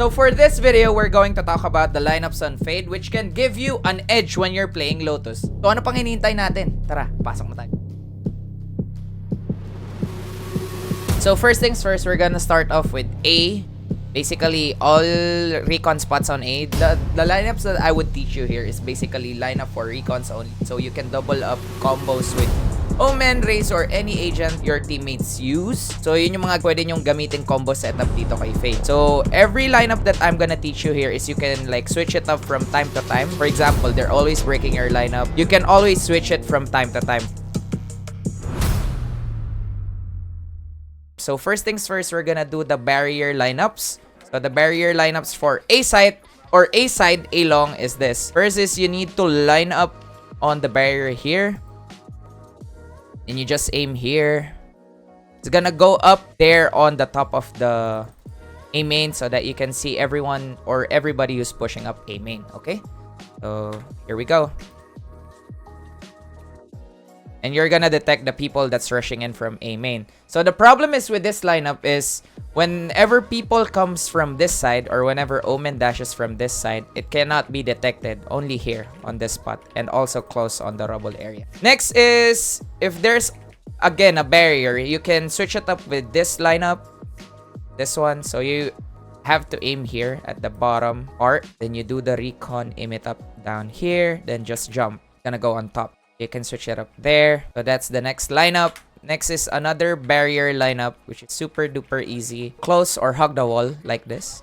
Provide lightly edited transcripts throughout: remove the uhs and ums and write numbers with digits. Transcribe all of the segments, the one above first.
So for this video, we're going to talk about the lineups on Fade which can give you an edge when you're playing Lotus. So ano pang hinihintay natin? Tara, pasok na tayo. So first things first, we're gonna start off with A. Basically, all recon spots on A. The lineups that I would teach you here is basically lineup for recons only. So you can double up combos with Omen, Raze, or any agent your teammates use. So yun yung mga pwede nyong gamitin combo setup dito kay Fade. So every lineup that I'm gonna teach you here is you can like switch it up from time to time. For example, they're always breaking your lineup. You can always switch it from time to time. So first things first, we're gonna do the barrier lineups. So the barrier lineups for A site or A side A long is this. First is you need to line up on the barrier here. And you just aim here. It's gonna go up there on the top of the A main so that you can see everyone or everybody who's pushing up A main. Okay? So here we go. And you're gonna detect the people that's rushing in from A main. So the problem is with this lineup is whenever people comes from this side or whenever Omen dashes from this side, it cannot be detected only here on this spot and also close on the rubble area. Next is if there's again a barrier, you can switch it up with this lineup, this one. So you have to aim here at the bottom part, then you do the recon, aim it up down here, then just jump. Gonna go on top. You can switch it up there. So that's the next lineup. Next is another barrier lineup, which is super duper easy. Close or hug the wall like this.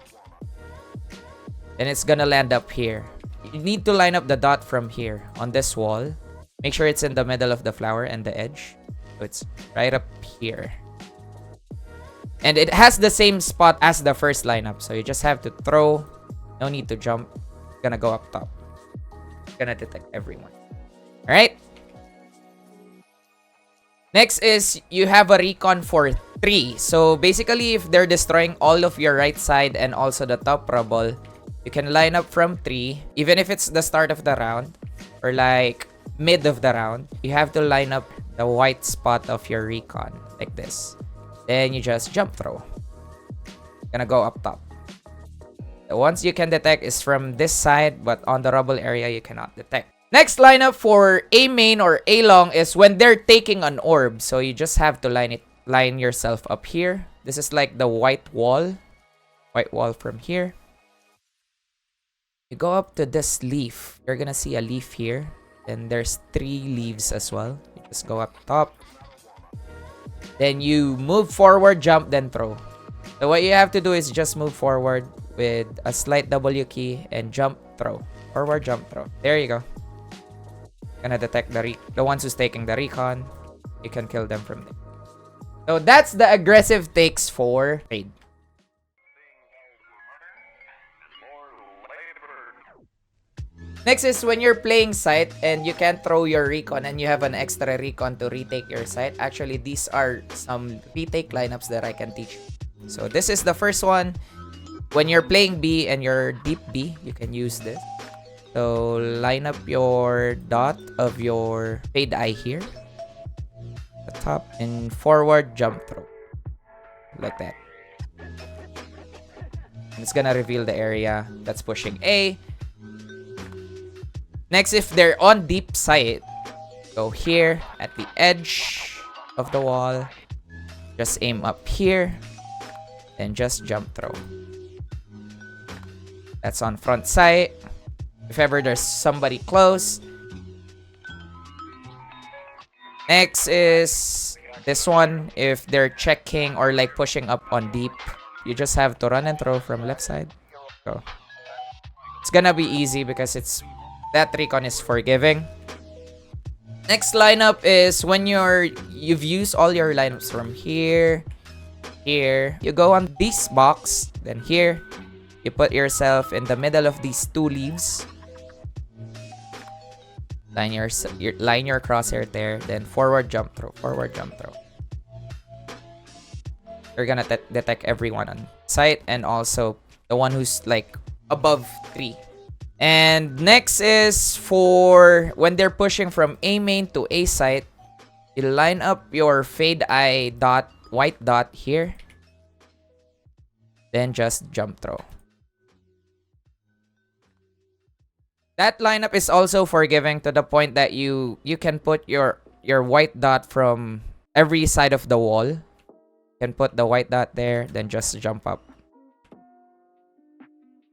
And it's gonna land up here. You need to line up the dot from here on this wall. Make sure it's in the middle of the flower and the edge. So it's right up here. And it has the same spot as the first lineup. So you just have to throw. No need to jump. It's gonna go up top. It's gonna detect everyone. Alright? Next is you have a recon for 3. So basically, if they're destroying all of your right side and also the top rubble, you can line up from 3. Even if it's the start of the round or like mid of the round, you have to line up the white spot of your recon like this. Then you just jump throw. Gonna go up top. The ones you can detect is from this side, but on the rubble area, you cannot detect. Next lineup for A main or A long is when they're taking an orb. So you just have to line yourself up here. This is like the white wall. White wall from here. You go up to this leaf. You're gonna see a leaf here. Then there's 3 leaves as well. You just go up top. Then you move forward, jump, then throw. So what you have to do is just move forward with a slight W key and jump, throw. Forward, jump, throw. There you go. Gonna detect the ones who's taking the recon. You can kill them from there. So that's the aggressive takes for Fade. Next is when you're playing site and you can't throw your recon and you have an extra recon to retake your site. Actually, these are some retake lineups that I can teach you. So this is the first one. When you're playing B and you're deep B, you can use this. So line up your dot of your Fade eye here. The top and forward jump throw. Like that. And it's gonna reveal the area that's pushing A. Next, if they're on deep side, go here at the edge of the wall. Just aim up here. And just jump throw. That's on front side. If ever there's somebody close. Next is this one. If they're checking or like pushing up on deep, you just have to run and throw from left side. Go. It's gonna be easy because that recon is forgiving. Next lineup is when you've used all your lineups from here, here. You go on this box, then here. You put yourself in the middle of these 2 leaves. Line your crosshair there, then forward jump throw, forward jump throw. You're gonna detect everyone on site and also the one who's like above 3. And next is for when they're pushing from A main to A site, you line up your Fade eye dot, white dot here. Then just jump throw. That lineup is also forgiving to the point that you can put your white dot from every side of the wall. You can put the white dot there, then just jump up.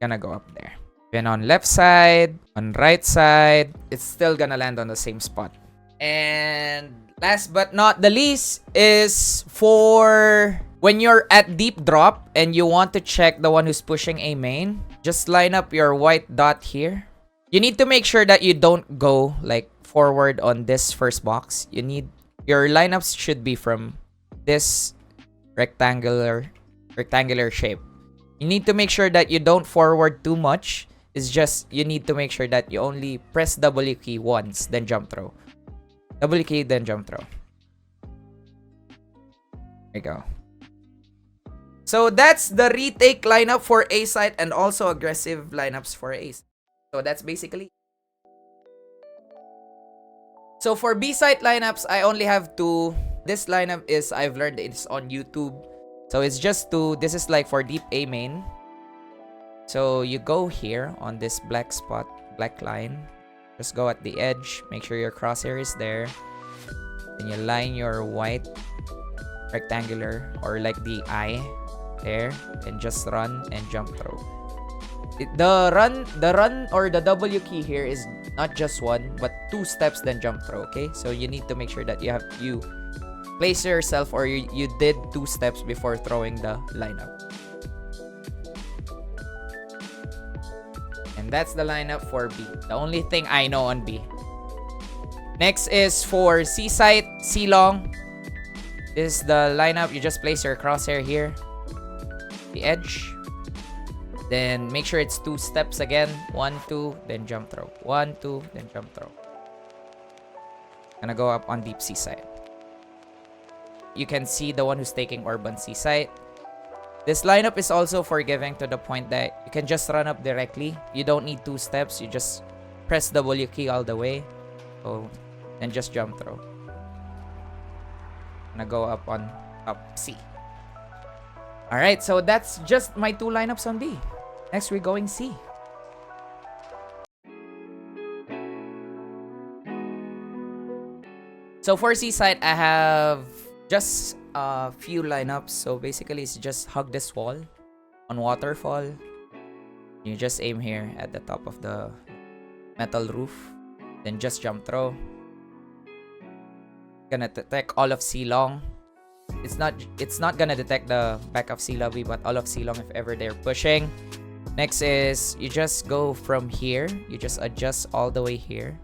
Gonna go up there. Then on left side, on right side, it's still gonna land on the same spot. And last but not the least is for when you're at deep drop and you want to check the one who's pushing a main, just line up your white dot here. You need to make sure that you don't go like forward on this first box. Your lineups should be from this rectangular shape. You need to make sure that you don't forward too much. It's just you need to make sure that you only press W key once, then jump throw. W key, then jump throw. There you go. So that's the retake lineup for A side and also aggressive lineups for ace. So that's basically. So for B side lineups, I only have two. This lineup is I've learned it's on YouTube. So it's just two. This is like for deep A main. So you go here on this black spot, black line. Just go at the edge. Make sure your crosshair is there. Then you line your white rectangular or like the eye there. And just run and jump throw. The run or the W key here is not just one, but 2 steps then jump throw, okay? So you need to make sure that you place yourself or you did 2 steps before throwing the lineup. And that's the lineup for B. The only thing I know on B. Next is for C side, C long. This is the lineup. You just place your crosshair here. The edge. Then make sure it's 2 steps again. 1, 2, then jump throw. 1, 2, then jump throw. Gonna go up on deep C side. You can see the one who's taking orb on C side. This lineup is also forgiving to the point that you can just run up directly. You don't need 2 steps. You just press W key all the way. So, then just jump throw. Gonna go up on up C. Alright, so that's just my 2 lineups on B. Next, we're going C. So for C side, I have just a few lineups. So basically, it's just hug this wall on waterfall. You just aim here at the top of the metal roof. Then just jump throw. Gonna detect all of C long. It's not gonna detect the back of C lobby, but all of C long if ever they're pushing. Next is you just go from here. You just adjust all the way here.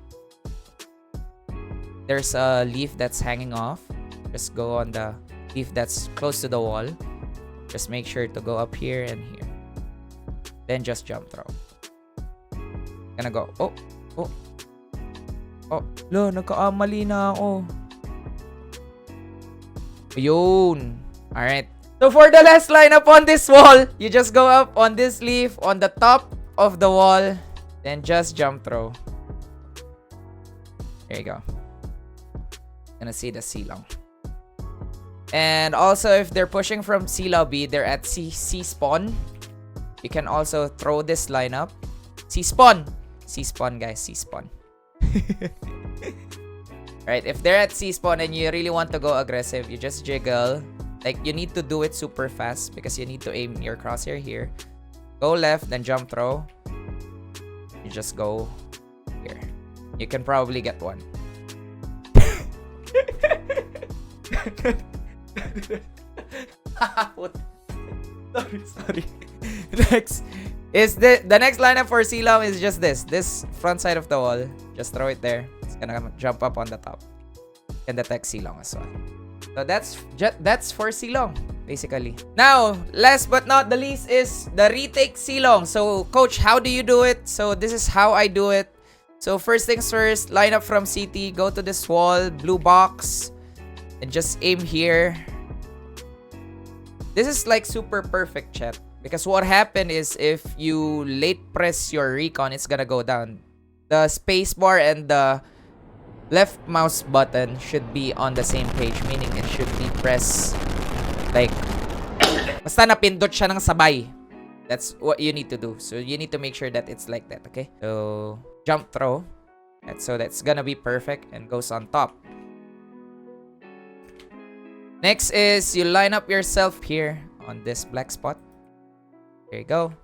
There's a leaf that's hanging off. Just go on the leaf that's close to the wall. Just make sure to go up here and here. Then just jump throw. Gonna go. Oh. Lo, nagkaamali na ako. Ayun. Alright. So for the last lineup on this wall, you just go up on this leaf on the top of the wall. Then just jump throw. There you go. Gonna see the C long. And also if they're pushing from C lobby, they're at C spawn. You can also throw this lineup. C spawn. C spawn, guys. C spawn. Right, if they're at C spawn and you really want to go aggressive, you just jiggle. Like, you need to do it super fast because you need to aim your crosshair here. Go left, then jump throw. You just go here. You can probably get one. Sorry. Next is the next lineup for C long is just this front side of the wall. Just throw it there. It's gonna jump up on the top. You can detect C long as well. So that's for C long basically. Now, last but not the least is the retake C long. So, coach, how do you do it? So this is how I do it. So first things first, line up from CT, go to this wall, blue box, and just aim here. This is like super perfect, chat. Because what happened is if you late press your recon, it's gonna go down. The spacebar and the left mouse button should be on the same page, meaning it should be pressed like basta napindot siya ng sabay. That's what you need to do. So you need to make sure that it's like that, okay? So jump throw. So that's gonna be perfect and goes on top. Next is you line up yourself here on this black spot. There you go.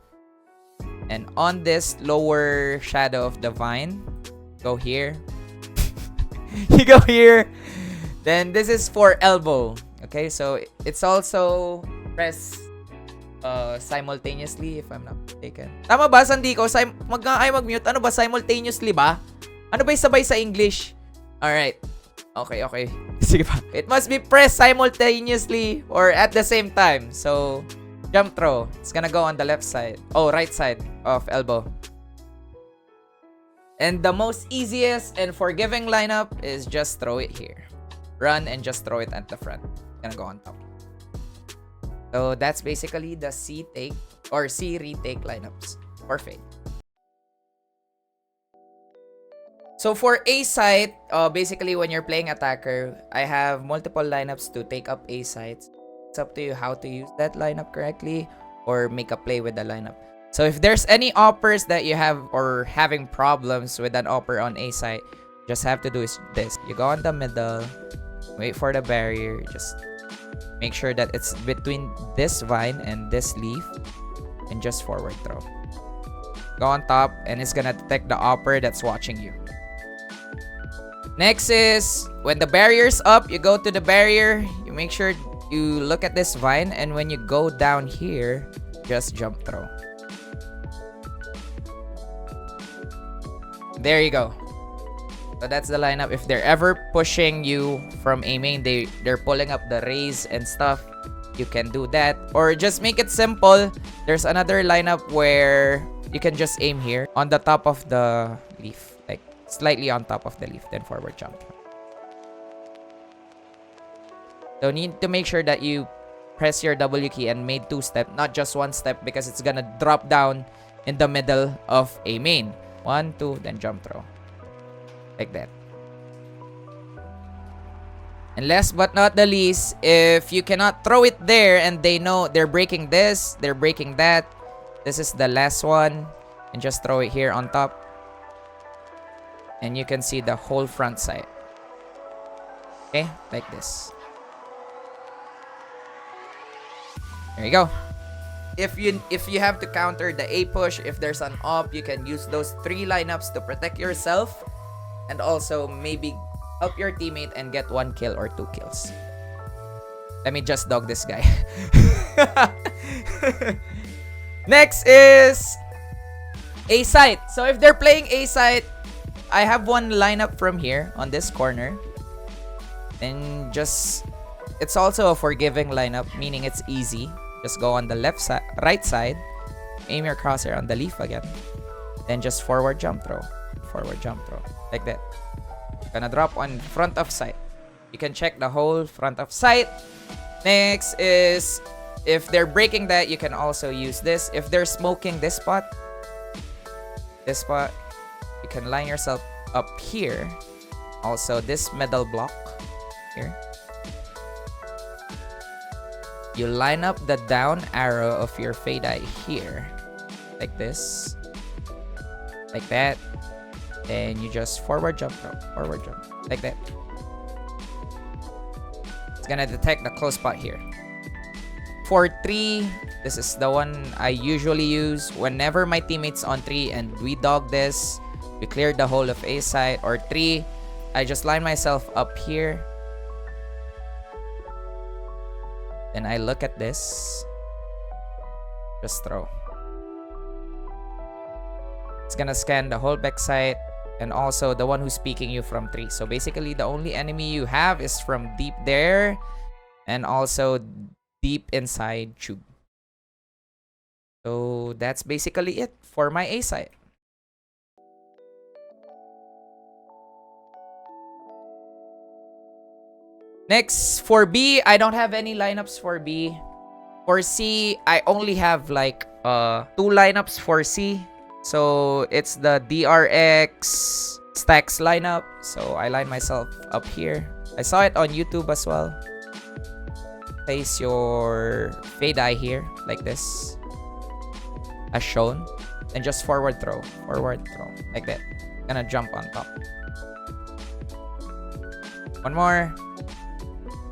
And on this lower shadow of the vine, go here. You go here. Then this is for elbow. Okay, so it's also press simultaneously if I'm not mistaken. Tama ba, Sandiko? Mag-mute. Ano ba? Simultaneously ba? Ano ba yung sabay sa English? Alright. Okay. Sige pa. It must be pressed simultaneously or at the same time. So, jump throw. It's gonna go on the left side. Oh, right side of elbow. And the most easiest and forgiving lineup is just throw it here. Run and just throw it at the front. It's gonna go on top. So that's basically the C take or C retake lineups for Fade. So for A site, basically when you're playing attacker, I have multiple lineups to take up A sites. It's up to you how to use that lineup correctly or make a play with the lineup. So if there's any oppers that you have or having problems with an opper on A site, just have to do is this. You go on the middle, wait for the barrier, just make sure that it's between this vine and this leaf, and just forward throw. Go on top, and it's gonna detect the opper that's watching you. Next is, when the barrier's up, you go to the barrier, you make sure you look at this vine, and when you go down here, just jump throw. There you go. So that's the lineup. If they're ever pushing you from A main, they're pulling up the raise and stuff, you can do that. Or just make it simple. There's another lineup where you can just aim here on the top of the leaf, like slightly on top of the leaf, then forward jump. So you need to make sure that you press your W key and made 2-step, not just 1-step, because it's gonna drop down in the middle of A main. 1, 2, then jump throw. Like that. And last but not the least, if you cannot throw it there and they know they're breaking this, they're breaking that, this is the last one, and just throw it here on top. And you can see the whole front side. Okay, like this. There you go. If you have to counter the A push, if there's an op, you can use those 3 lineups to protect yourself and also maybe help your teammate and get 1 kill or 2 kills. Let me just dog this guy. Next is A site. So if they're playing A site, I have one lineup from here on this corner. And just, it's also a forgiving lineup, meaning it's easy. Just go on the right side, aim your crosshair on the leaf again, then just forward jump throw, like that. Gonna drop on front of sight. You can check the whole front of sight. Next is, if they're breaking that, you can also use this. If they're smoking this spot, you can line yourself up here. Also this middle block here. You line up the down arrow of your Fade Eye here, like this, like that. Then you just forward jump, like that. It's gonna detect the close spot here. For 3, this is the one I usually use whenever my teammates on 3 and we dog this, we cleared the whole of A side. Or 3, I just line myself up here. Then I look at this, just throw. It's gonna scan the whole backside and also the one who's peeking you from 3. So basically the only enemy you have is from deep there and also deep inside tube. So that's basically it for my A side. Next, for B, I don't have any lineups for B. For C, I only have like 2 lineups for C. So it's the DRX stacks lineup. So I line myself up here. I saw it on YouTube as well. Place your Fade Eye here like this, as shown, and just forward throw, like that. Gonna jump on top. One more.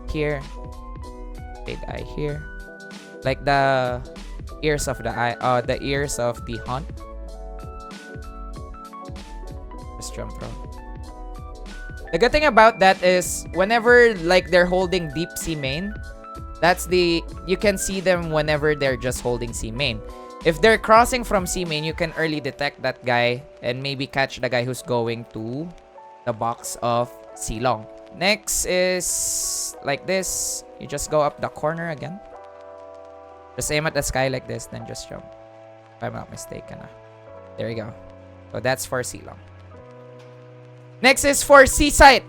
Here. Big eye here. Like the ears of the eye, the ears of the hunt. Just jump through. The good thing about that is whenever like they're holding deep C main, you can see them whenever they're just holding C main. If they're crossing from C main, you can early detect that guy and maybe catch the guy who's going to the box of C long. Next is like this. You just go up the corner again. Just aim at the sky like this, then just jump. If I'm not mistaken. There you go. So that's for C long. Next is for C site.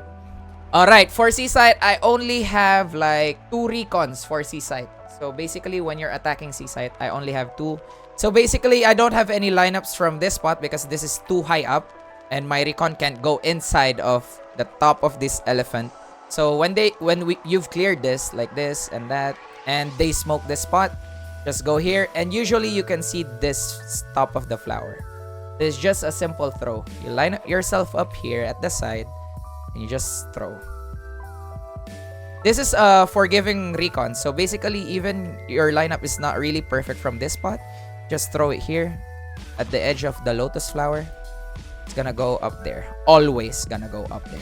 Alright, for C site, I only have like 2 recons for C site. So basically, when you're attacking C site, I only have 2. So basically, I don't have any lineups from this spot because this is too high up. And my recon can't go inside of the top of this elephant. So you've cleared this, like this and that, and they smoke this spot, just go here. And usually you can see this top of the flower. It's just a simple throw. You line up yourself up here at the side, and you just throw. This is a forgiving recon. So basically, even your lineup is not really perfect from this spot, just throw it here at the edge of the lotus flower. It's gonna go up there. Always gonna go up there.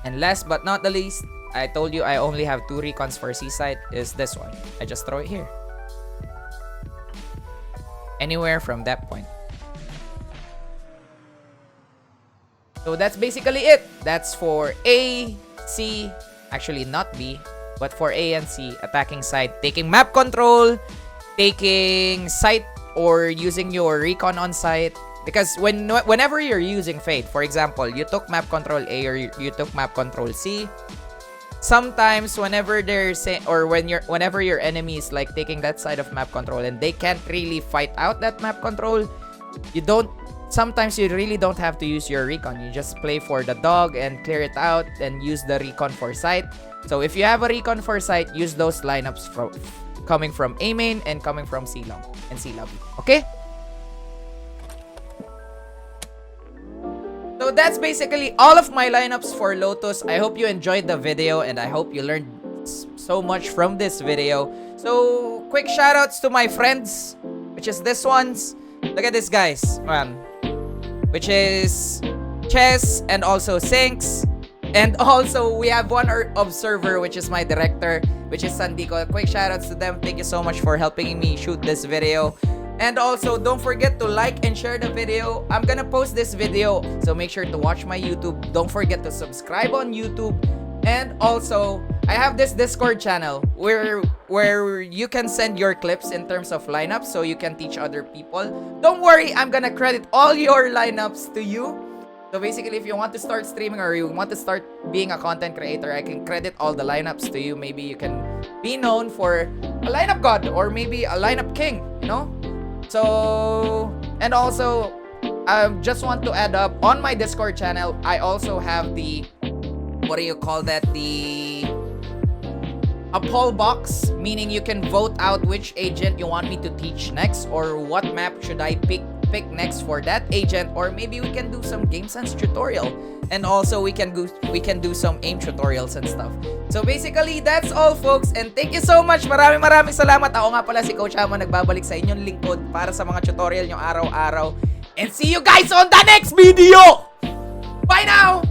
And last but not the least, I told you I only have 2 recons for seaside, is this one. I just throw it here. Anywhere from that point. So that's basically it. That's for A, C, actually not B, but for A and C, attacking side, taking map control, taking site, or using your recon on site. Because whenever you're using Fate, for example, you took map control A or you took map control C, sometimes whenever whenever your enemy is like taking that side of map control and they can't really fight out that map control, sometimes you really don't have to use your recon. You just play for the dog and clear it out and use the recon for site. So if you have a recon for site, use those lineups coming from A main and coming from C long and C lobby. Okay? So that's basically all of my lineups for Lotus. I hope you enjoyed the video and I hope you learned so much from this video. So quick shoutouts to my friends, which is this ones. Look at this, guys, which is Chess and also Sinks. And also we have one observer, which is my director, which is Sandico. Quick shoutouts to them. Thank you so much for helping me shoot this video. And also, don't forget to like and share the video. I'm gonna post this video, so make sure to watch my YouTube. Don't forget to subscribe on YouTube. And also, I have this Discord channel where you can send your clips in terms of lineups, so you can teach other people. Don't worry, I'm gonna credit all your lineups to you. So basically, if you want to start streaming or you want to start being a content creator, I can credit all the lineups to you. Maybe you can be known for a lineup god or maybe a lineup king, you know? So, and also, I just want to add up on my Discord channel, I also have the, what do you call that? A poll box, meaning you can vote out which agent you want me to teach next, or what map should I pick next for that agent, or maybe we can do some game sense tutorial, and also we can do some aim tutorials and stuff. So basically, that's all, folks, and thank you so much. Maraming salamat. Ako nga pala si Coach Hamo, nagbabalik sa inyong lingkod para sa mga tutorial nyo araw-araw. And see you guys on the next video! Bye now!